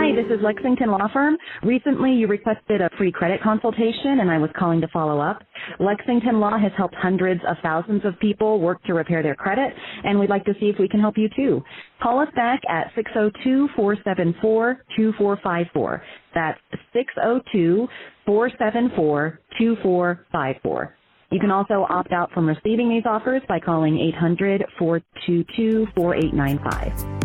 Hi, this is Lexington Law Firm. Recently, you requested a free credit consultation, and I was calling to follow up. Lexington Law has helped hundreds of thousands of people work to repair their credit, and we'd like to see if we can help you too. Call us back at 602-474-2454. That's 602-474-2454. You can also opt out from receiving these offers by calling 800-422-4895.